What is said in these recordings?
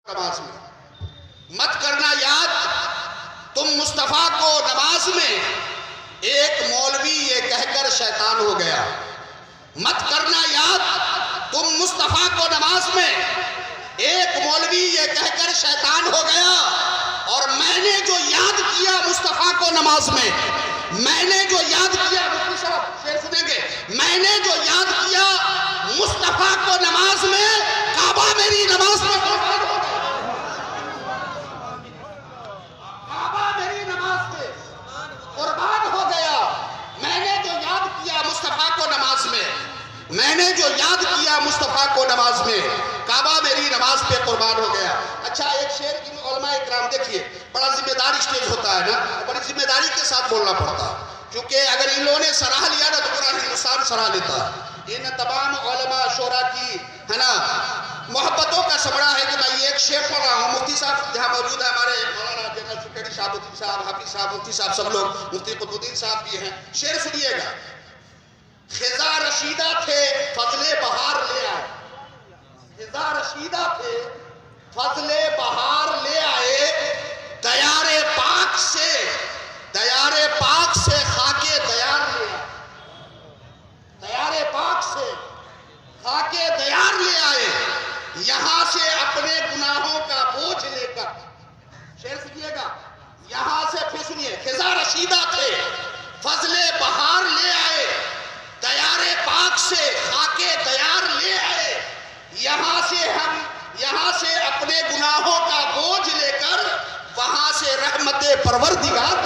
نماز میں مت کرنا یاد تم مصطفیٰ کو نماز میں، ایک مولوی یہ کہہ کر شیطان ہو گیا۔ مت کرنا یاد تم مصطفیٰ کو نماز میں، ایک مولوی یہ کہہ کر شیطان ہو گیا۔ اور میں نے جو یاد کیا مصطفیٰ کو نماز میں، میں نے جو یاد کیا، مفتی صاحب شعر سنیں گے، میں نے جو یاد کیا مصطفیٰ کو نماز میں، کعبہ میری نماز میں قربان ہو گیا۔ کعبہ میری نماز میں قربان ہو گیا۔ میں نے جو یاد کیا مصطفیٰ کو نماز میں، میں نے جو یاد کیا مصطفیٰ کو نماز میں، کعبہ میری نماز پہ قربان ہو گیا۔ اچھا ایک شعر کی علماء اکرام دیکھیے، بڑا ذمہ داری اسٹیج ہوتا ہے نا، بڑی ذمہ داری کے ساتھ بولنا پڑتا ہے، کیونکہ اگر ان لوگوں نے سراہ لیا نا تو پورا ہندوستان سراہ لیتا ہے۔ ان تمام علماء شورا کی ہے نا محبتوں کا سبڑا ہے کہ میں یہ ایک شعر پڑھ رہا ہوں۔ مفتی صاحب جہاں موجود ہے، ہمارے مولانا جنرل سیکریٹری شاہب الدین صاحب، حافظ صاحب، مفتی صاحب، سب لوگ، مفتی قطب الدین صاحب بھی ہیں۔ شعر سنیے گا۔ خزاں رشیدہ تھے فضل بہار لے آئے، خزاں رشیدہ تھے فضل بہار لے آئے، دیار پاک سے، دیار پاک سے خاک دیار لے آئے، دیار پاک سے خاک دیار لے آئے، یہاں سے اپنے گناہوں کا بوجھ لے کر۔ شعر سنیے گا، یہاں سے پھر سنیے، خزاں رشیدہ تھے فضل بہار لے آئے، دیار پاک سے خاک دیار لے آئے، یہاں سے اپنے گناہوں کا بوجھ لے کر، وہاں سے رحمت پروردگار،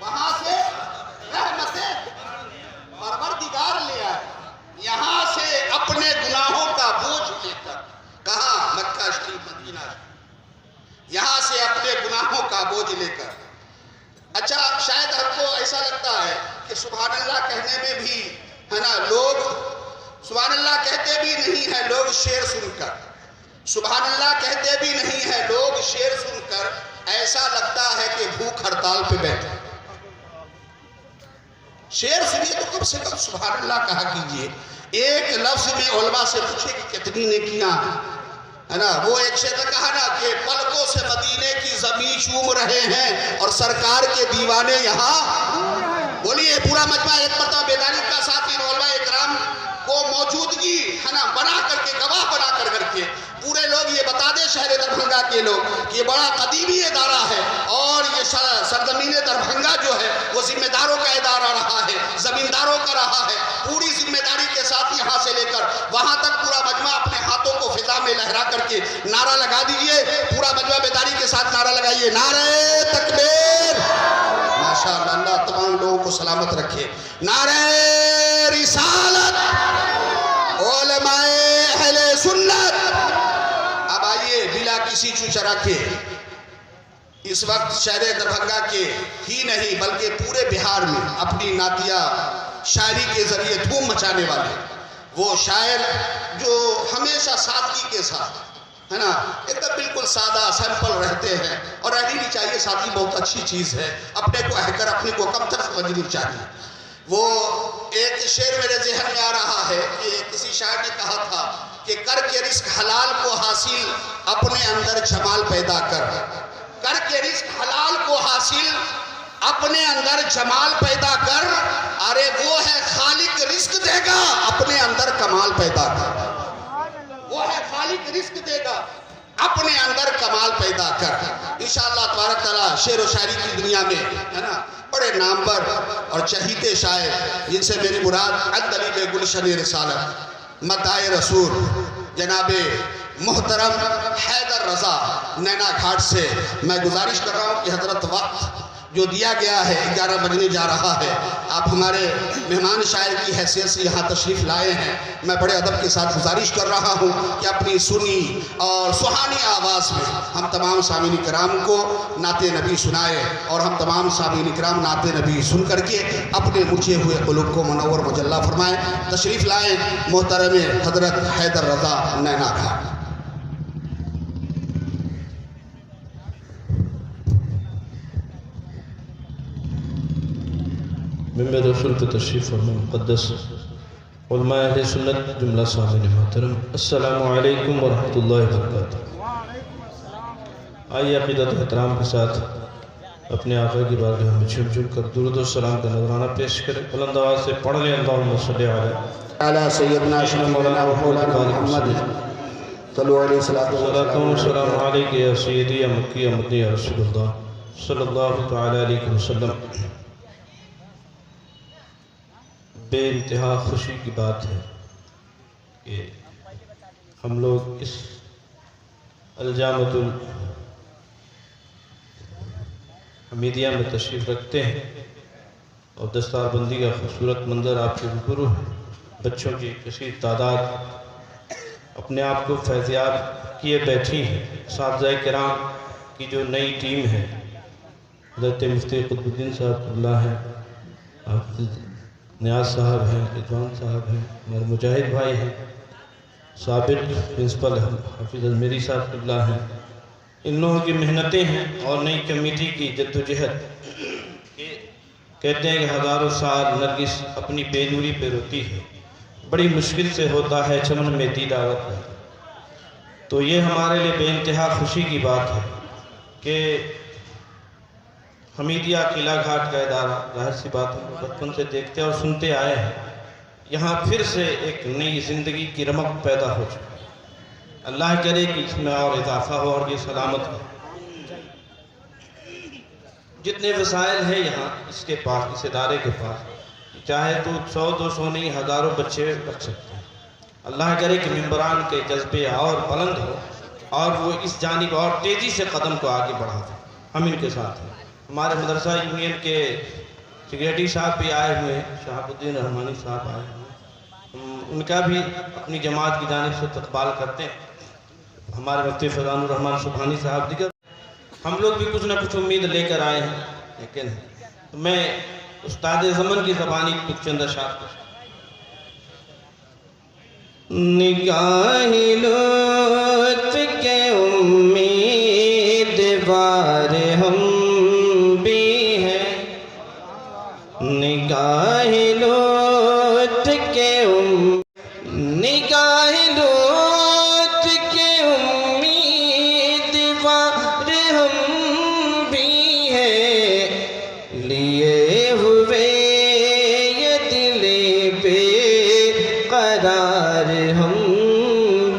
وہاں سے رحمت پروردگار لے آئے، یہاں سے اپنے گناہوں کا بوجھ لے کر۔ کہاں؟ مکہ شریف، مدینہ شریف، یہاں سے اپنے گناہوں کا بوجھ لے کر۔ اچھا شاید ہم کو ایسا لگتا ہے کہ سبحان اللہ کہنے میں بھی ہے نا لوگ سبحان اللہ کہتے بھی نہیں ہیں لوگ شعر سن کر، سبحان اللہ کہتے بھی نہیں ہیں لوگ شعر سن کر، ایسا لگتا ہے کہ بھوک ہڑتال پہ بیٹھے۔ شعر سنیے تو کم سے کم سبحان اللہ کہا کیجئے۔ ایک لفظ میں علماء سے پوچھے کہ کتنی نیکیاں ہے نا، وہ ایک شعر نے کہا نا کہ پلکوں سے مدینے کی زمین چوم رہے ہیں اور سرکار کے دیوانے یہاں۔ بولیے پورا مجمع ایک مرتبہ بیداری کا ساتھ ان علماء اکرام کو موجودگی ہے نا بنا کر کے، گواہ بنا کر کے پورے لوگ یہ بتا دیں شہر دربھنگا کے لوگ کہ یہ بڑا قدیمی ادارہ ہے، اور یہ سرزمین دربھنگا جو ہے وہ ذمہ داروں کا ادارہ رہا ہے، زمینداروں کا رہا ہے۔ پوری ذمہ داری کے ساتھ یہاں سے لے کر وہاں تک پورا مجمع اپنے ہاتھوں کو فضا میں لہرا کر کے نعرہ لگا دیجئے، پورا مجمع بیداری کے ساتھ نعرہ لگائیے، نعرہ تکبیر۔ ماشاءاللہ، اللہ تمام لوگوں کو سلامت رکھے۔ نعرہ رسالت، علماء اہل سنت۔ اب آئیے بلا کسی چوچرا کے، اس وقت شہر دربھنگا کے ہی نہیں بلکہ پورے بہار میں اپنی نعتیہ شاعری کے ذریعے دھوم مچانے والے وہ شاعر جو ہمیشہ سادگی کے ساتھ ہے نا ایک دم بالکل سادہ سیمپل رہتے ہیں، اور رہنی بھی چاہیے، سادگی بہت اچھی چیز ہے، اپنے کو اہل کر اپنے کو کم تر سمجھنی چاہیے۔ وہ ایک شعر میرے ذہن میں آ رہا ہے کہ کسی شاعر نے کہا تھا کہ کر کے رزق حلال کو حاصل اپنے اندر جمال پیدا کر، کر کے رزق حلال کو حاصل اپنے اندر جمال پیدا کر، ارے وہ ہے خالق رزق دے گا اپنے اندر کمال پیدا کر، وہ ہے خالق رزق دے گا اپنے اندر کمال پیدا کر۔ انشاءاللہ تبارک تعالیٰ شعر و شاعری کی دنیا میں ہے نا بڑے نامور اور چہیتے شاعر، جن سے میری مراد عندلیب گلشن رسالت، مداح رسول جناب محترم حیدر رضا نینا گھاٹ سے میں گزارش کر رہا ہوں کہ حضرت وقت جو دیا گیا ہے 11 بجنے جا رہا ہے، آپ ہمارے مہمان شاعر کی حیثیت سے یہاں تشریف لائے ہیں، میں بڑے ادب کے ساتھ گزارش کر رہا ہوں کہ اپنی سنی اور سہانی آواز میں ہم تمام سامعین کرام کو نعت نبی سنائے، اور ہم تمام سامعین کرام نعت نبی سن کر کے اپنے مچھے ہوئے قلوب کو منور مجلہ فرمائیں۔ تشریف لائیں محترم حضرت حیدر رضا نینا گھاٹ۔ ممبر رسول پہ تشریف فرمائیں، مقدس علماء اہل سنت جملہ سامعین محترم، السلام علیکم ورحمۃ اللہ وبرکاتہ۔ آئیے عقیدت و احترام کے ساتھ اپنے آقا کی بارگاہ میں جھک جھک کر درود و سلام کا نذرانہ پیش کریں۔ بلند آواز سے پڑھ لیں اللہم صلی علی سیدنا مولانا مولانا محمد صلی اللہ علیہ وسلم۔ السلام علیکم یا سیدی یا مکی یا مدنی یا رسول اللہ صلی اللہ تعالی علیہ وسلم۔ بے انتہا خوشی کی بات ہے کہ ہم لوگ اس الجامعۃ الحمیدیہ میں تشریف رکھتے ہیں اور دستار بندی کا خوبصورت منظر آپ کے روبرو ہے۔ بچوں کی کثیر تعداد اپنے آپ کو فیضیاب کیے بیٹھی ہیں۔ اساتذہ کرام کی جو نئی ٹیم ہے، حضرت مفتی قطب الدین صاحب اللہ ہیں، حافظ نیاز صاحب ہیں، رضوان صاحب ہیں، ہمارے مجاہد بھائی ہیں، سابق پرنسپل حافظ ازمیری صاحب اللہ ہیں، ان لوگوں کی محنتیں ہیں اور نئی کمیٹی کی جد و جہد۔ کہتے ہیں کہ ہزاروں سال نرگس اپنی بے نوری پہ روتی ہے، بڑی مشکل سے ہوتا ہے چمن میں دیدارت میں۔ تو یہ ہمارے لیے بے انتہا خوشی کی بات ہے کہ حمیدیہ قلعہ گھاٹ کا ادارہ، ظاہر سی بات ہے بچپن سے دیکھتے اور سنتے آئے ہیں، یہاں پھر سے ایک نئی زندگی کی رمق پیدا ہو چکی۔ اللہ کرے کہ اس میں اور اضافہ ہو اور یہ سلامت ہو۔ جتنے وسائل ہیں یہاں اس کے پاس، اس ادارے کے پاس، چاہے تو 100-200 نہیں، ہزاروں بچے رکھ سکتے ہیں۔ اللہ کرے کہ ممبران کے جذبے اور بلند ہو اور وہ اس جانب اور تیزی سے قدم کو آگے بڑھا دیں۔ ہم ان کے ساتھ ہیں۔ ہمارے مدرسہ یونین کے سیکریٹری صاحب بھی آئے ہوئے ہیں، شہاب الدین رحمانی صاحب آئے ہوئے ہیں، ان کا بھی اپنی جماعت کی جانب سے استقبال کرتے ہیں۔ ہمارے مفتی فضان الرحمن سبحانی صاحب دیگر، ہم لوگ بھی کچھ نہ کچھ امید لے کر آئے ہیں، لیکن میں استاد زمن کی زبانی کچھ چند اشعار کو نگاہ لطف کے امیدوار ہم بھی ہیں، نگاہ لطف کے نگاہ لطف کے امیدوار ہم بھی ہیں، لیے ہوئے یہ دل بے قرار ہم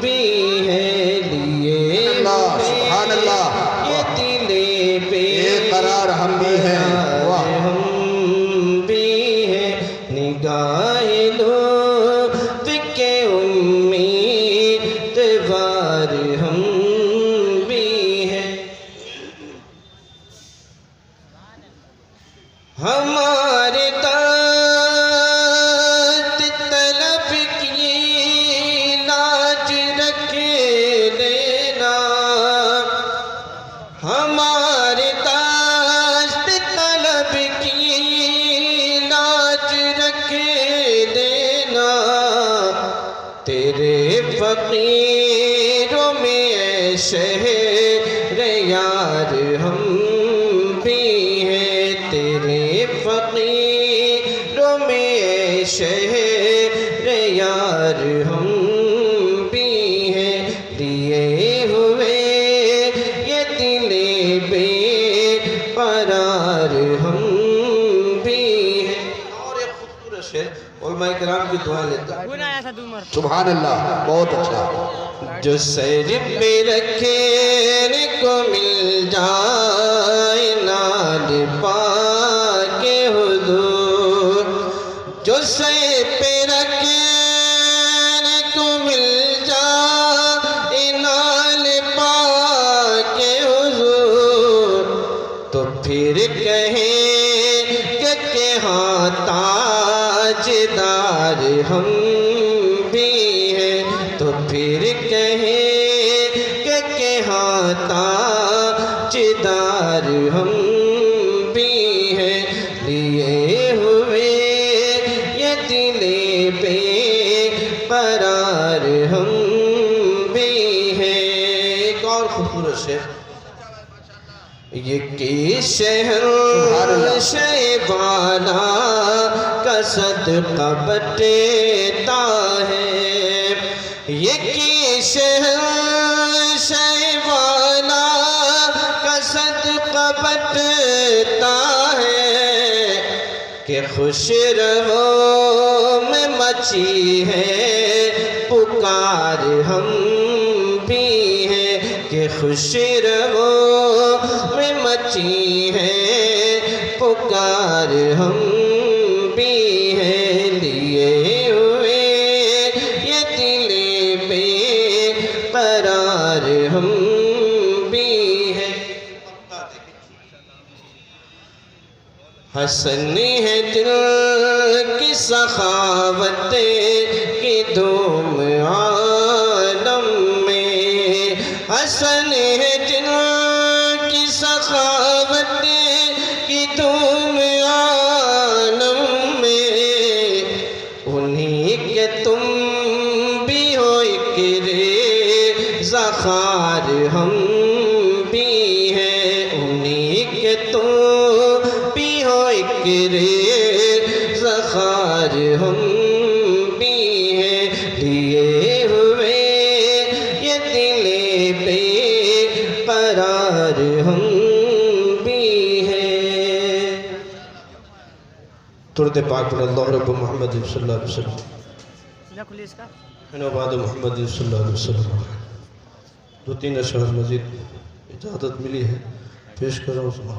بھی ہیں، لیے سبحان اللہ، یہ دل بے قرار ہم بھی ہیں، ہم بھی ہیں، نگاہ لطف کے امیدوار ہم بھی ہیں۔ ہمارے دست طلب کی لاج رکھ لینا، ہمارے دست طلب کی لاج رکھ لینا، تیرے فقیروں میں اے شہر یار ہم بھی ہیں، تیرے فقیروں میں اے شہر یار ہم بھی ہیں، لیے ہوئے یہ دل بے قرار ہم بھی ہیں۔ اور ایک خوبصورت شعر علماء کرام کی دعا لیتا ہے۔ سبحان اللہ، بہت اچھا۔ جو سر پہ رکھنے کو مل جائے نال پاک حضور، جو سر پہ رکھنے کو مل جائے نال پاک حضور، تو پھر کہیں کہ ہاں تاجدار ہم بھی ہیں، تو پھر کہیں کہ ہاں تاجدار ہم بھی ہیں، لیے ہوئے یہ دل بے قرار ہم بھی ہیں۔ ایک اور خوبصورت شعر، یہ کی شہر شہ والا کا صدقہ بٹتا ہے، یکی شہر شیوانا کا صدقہ بٹتا ہے کہ خوش رہو میں مچی ہے پکار ہم بھی ہیں، کہ خوش رہو میں مچی ہے پکار ہم بھی ہیں، لیے ہوئے یہ دل بے قرار ہم بھی ہیں۔ حسن ہے دل کی سخاوت کی دھوم عالم میں، حسن ہے دل کی سخاوت کی دھوم عالم میں، انہی کے تم بھی ہو ایک ریزہ خوار ہم بھی ہیں، انہی کے تم بھی ہو ایک ریزہ خوار ہم بھی ہیں، لیے ہوئے یہ دل بے قرار ہم بھی ہیں۔ درود پاک پر اللہ رب محمد صلی اللہ علیہ وسلم و بعد محمد صلی اللہ علیہ وسلم۔ دو تین اشعار مزید اجازت ملی ہے، پیش کر رہا ہوں سنا۔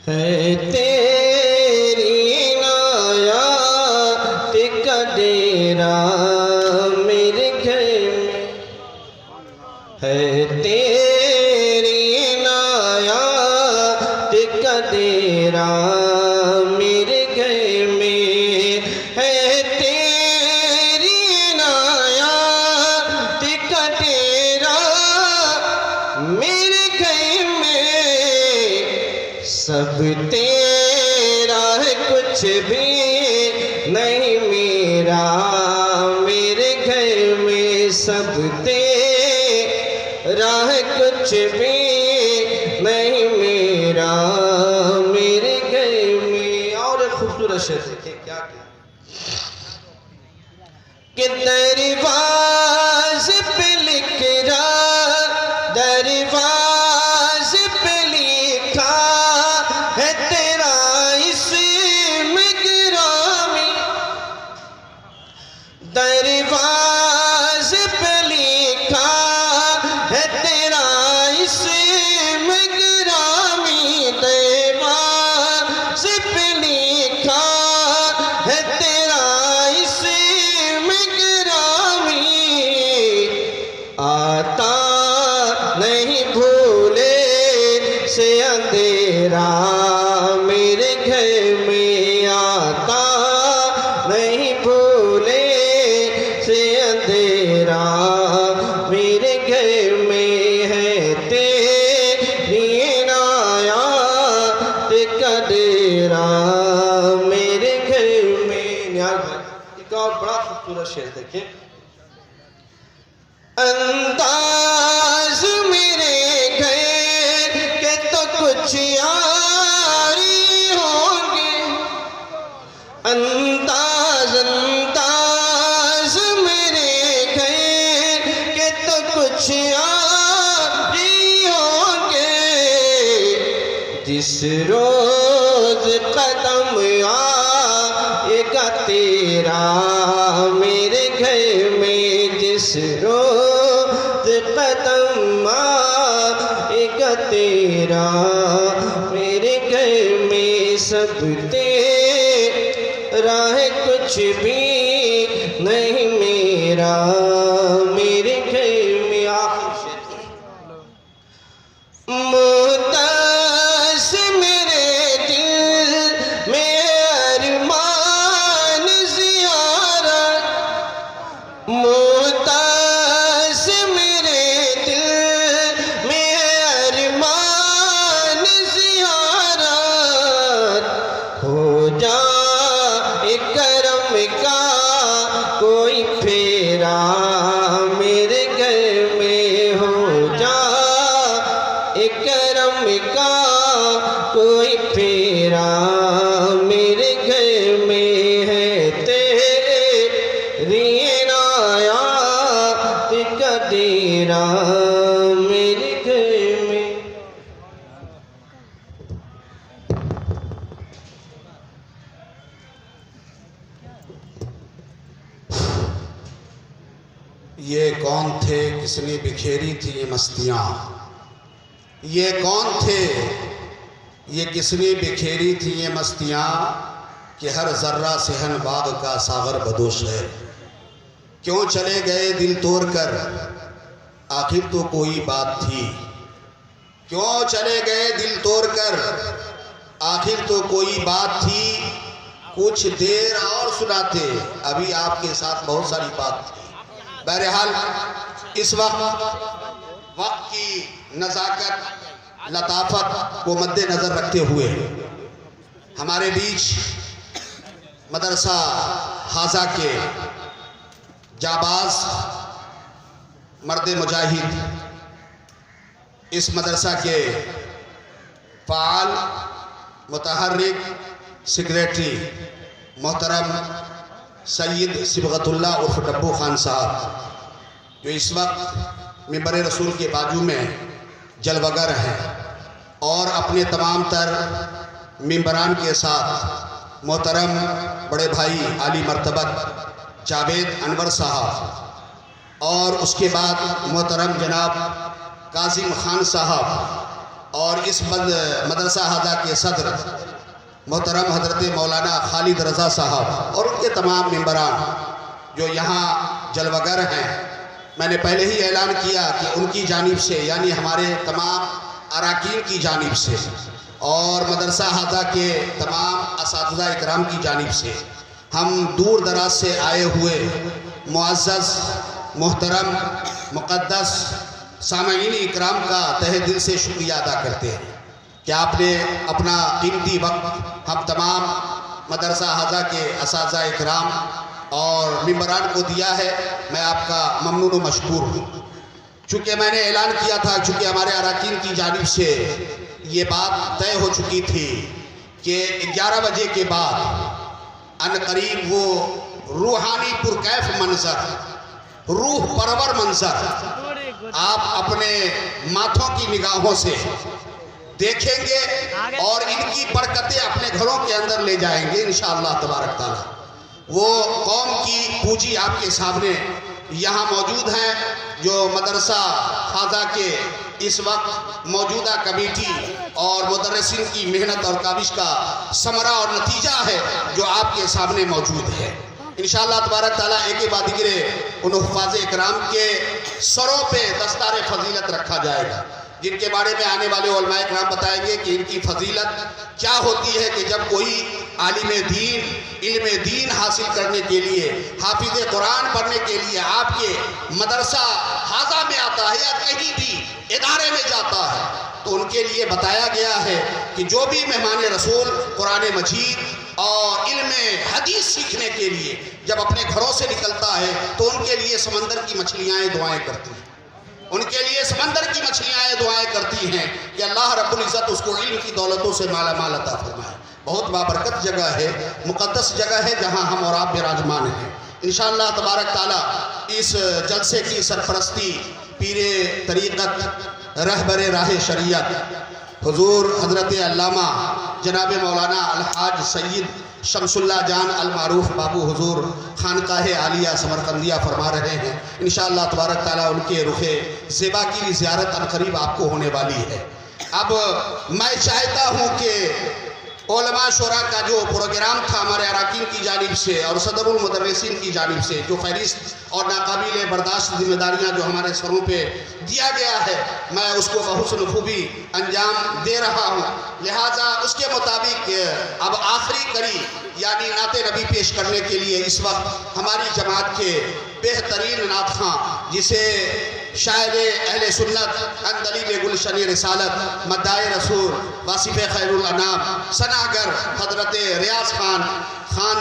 ہے تیری نایات کا ڈیرا میرے گھر میں، ہے تیری نایات کا ڈیرا میرے گھر میں، ہے تیری نایات کا ڈیرا میرے گھر میں، سب تیرا ہے کچھ بھی نہیں میرا میرے گھر میں، سب تیرا ہے کچھ بھی نہیں میرا میرے گھر میں۔ اور ایک خوبصورت شعر دیکھیں کیا کہ درواز پہ لکھ رہا، درواز پہ لکھا ہے تیرا اسم گرامی، درواز پہ لکھا ہے تیرا اسم گرامی، درواز پہ لکھا ہے تیرا اسم گرامی، آتا نہیں بھولے سے اندھیرا میرے گھر میں، آتا نہیں بھولے سے اندھیرا میرے گھر میں، ہے تیری عنایات کا ڈیرا میرے گھر میں۔ نیاز بھائی ایک اور بڑا خوبصورت شعر دیکھیں، انداز میرے گھر کے تو کچھ یاری ہوں گے، انداز انداز میرے گھر کے تو کچھ یاری ہوں گے، جس روز قدم آئے گا تیرا میرے گھر میں، جس روز قدم آئے گا تیرا میرے گھر میں، سب تیرا ہے کچھ بھی نہیں میرا میرے گھر میں۔ آخر مدعس میرے دل میں ارمان زیارت، مدعس میرے دل میں ارمان زیارت، ہو جائے کرم کا کوئی پھیرا میرے گھر میں، ہو جائے کرم کا کوئی پھیرا میرے گھر میں، ہے میرا میرے گھر میں یہ کون تھے کس نے بکھیری تھی یہ مستیاں؟ یہ کون تھے یہ کس نے بکھیری تھی یہ مستیاں کہ ہر ذرہ صحن باغ کا ساغر بدوش ہے؟ کیوں چلے گئے دل توڑ کر آخر تو کوئی بات تھی؟ کیوں چلے گئے دل توڑ کر آخر تو کوئی بات تھی؟ کچھ دیر اور سناتے ابھی آپ کے ساتھ بہت ساری بات تھی۔ بہرحال اس وقت کی نزاکت لطافت کو مد نظر رکھتے ہوئے ہمارے بیچ مدرسہ حاضہ کے جاباز مرد مجاہد، اس مدرسہ کے فعال متحرک سیکریٹری محترم سید صبغت اللہ عرف ڈبو خان صاحب، جو اس وقت منبر رسول کے بازو میں جلوگر ہیں، اور اپنے تمام تر ممبران کے ساتھ محترم بڑے بھائی عالی مرتبت جاوید انور صاحب، اور اس کے بعد محترم جناب کاظم خان صاحب، اور اس مدرسہ حاضہ کے صدر محترم حضرت مولانا خالد رضا صاحب، اور ان کے تمام ممبران جو یہاں جلوگر ہیں۔ میں نے پہلے ہی اعلان کیا کہ ان کی جانب سے، یعنی ہمارے تمام اراکین کی جانب سے اور مدرسہ حاضہ کے تمام اساتذہ اکرام کی جانب سے، ہم دور دراز سے آئے ہوئے معزز محترم مقدس سامعین اکرام کا تہہ دل سے شکریہ ادا کرتے ہیں کہ آپ نے اپنا قیمتی وقت ہم تمام مدرسہ حاضہ کے اساتذہ اکرام اور ممبران کو دیا ہے۔ میں آپ کا ممنون و مشکور ہوں۔ چونکہ میں نے اعلان کیا تھا، چونکہ ہمارے اراکین کی جانب سے یہ بات طے ہو چکی تھی کہ 11 بجے کے بعد ان قریب وہ روحانی پرکیف منظر، روح پرور منظر آپ اپنے ماتھوں کی نگاہوں سے دیکھیں گے، اور ان کی برکتیں اپنے گھروں کے اندر لے جائیں گے انشاءاللہ تبارک تعالیٰ۔ وہ قوم کی پونجی آپ کے سامنے یہاں موجود ہیں، جو مدرسہ حاضہ کے اس وقت موجودہ کمیٹی اور مدرسین کی محنت اور کاوش کا ثمرہ اور نتیجہ ہے، جو آپ کے سامنے موجود ہے۔ انشاءاللہ تبارک تعالیٰ ایک بعد دیگرے ان حفاظ اکرام کے سروں پہ دستار فضیلت رکھا جائے گا، جن کے بارے میں آنے والے علماء اکرام بتائیں گے کہ ان کی فضیلت کیا ہوتی ہے کہ جب کوئی عالم دین علم دین حاصل کرنے کے لیے، حافظ قرآن پڑھنے کے لیے آپ کے مدرسہ حاضہ میں آتا ہے یا کہیں بھی ادارے میں جاتا ہے، تو ان کے لیے بتایا گیا ہے کہ جو بھی مہمان رسول قرآن مجید اور علم حدیث سیکھنے کے لیے جب اپنے گھروں سے نکلتا ہے تو ان کے لیے سمندر کی مچھلیاں دعائیں کرتی ہیں، ان کے لیے سمندر کی مچھلیاں دعائیں کرتی ہیں کہ اللہ رب العزت اس کو علم کی دولتوں سے مالا مال عطا فرمائے۔ بہت بابرکت جگہ ہے، مقدس جگہ ہے، جہاں ہم اور آپ براجمان ہیں۔ انشاءاللہ تبارک تعالیٰ اس جلسے کی سرپرستی پیر طریقت رہبر راہ شریعت حضور حضرت علامہ جناب مولانا الحاج سید شمس اللہ جان المعروف بابو حضور خانقاہ عالیہ سمرقندیہ فرما رہے ہیں۔ انشاءاللہ تبارک تعالیٰ ان کے رخ زیبا کی زیارت عنقریب آپ کو ہونے والی ہے۔ اب میں چاہتا ہوں کہ علماء شورا کا جو پروگرام تھا ہمارے اراکین کی جانب سے اور صدر المدرسین کی جانب سے، جو فہرست اور ناقابل برداشت ذمہ داریاں جو ہمارے سروں پہ دیا گیا ہے، میں اس کو بحسن خوبی انجام دے رہا ہوں۔ لہٰذا اس کے مطابق اب آخری کڑی یعنی نعت نبی پیش کرنے کے لیے اس وقت ہماری جماعت کے بہترین نعت خواں، جسے شاعر اہل سنت اندلیب گلشن رسالت مداح رسول واصف خیر الانام ثناگر حضرت ریاض خان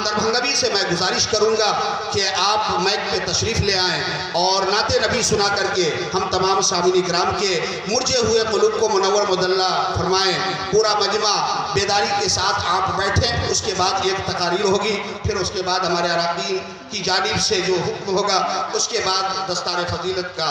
دربھنگوی سے میں گزارش کروں گا کہ آپ مائک پہ تشریف لے آئیں اور نعت نبی سنا کر کے ہم تمام سامعین کرام کے مرجے ہوئے قلوب کو منور مدلہ فرمائیں۔ پورا مجمع بیداری کے ساتھ آپ بیٹھیں، اس کے بعد ایک تقاریر ہوگی، پھر اس کے بعد ہمارے اراکین کی جانب سے جو حکم ہوگا، اس کے بعد دستار فضیلت کا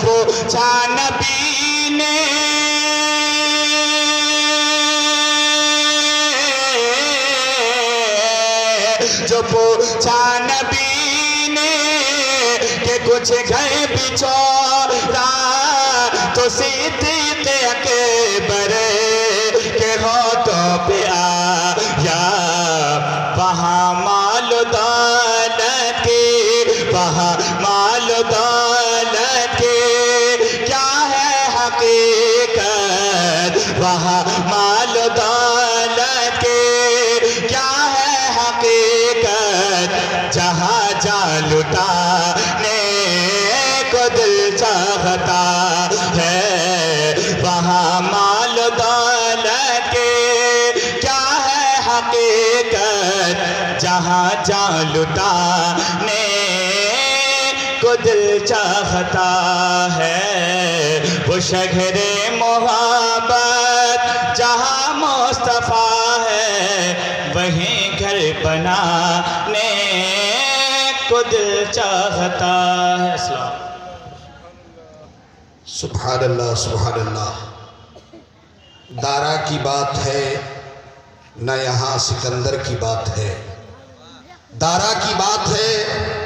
پوچھا نبی نے جو پوچھا نبی نے کہ کچھ گئے بچورا تو صدیق اکبر کے ہاتھوں پہ آیا وہاں مال و دولت کے وہاں مال و دولت کے کیا ہے حقیقت وہاں مال و دولت کے کیا ہے حقیقت جہاں جا لٹانے کو دل چاہتا ہے وہاں مال و دولت کے کیا ہے حقیقت جہاں جا لٹانے کو دل چاہتا ہے وہ شہر محبت جہاں مصطفیٰ ہے وہیں گھر بنانے کو دل چاہتا ہے اسلام سبحان اللہ سبحان اللہ دارا کی بات ہے نہ یہاں سکندر کی بات ہے دارا کی بات ہے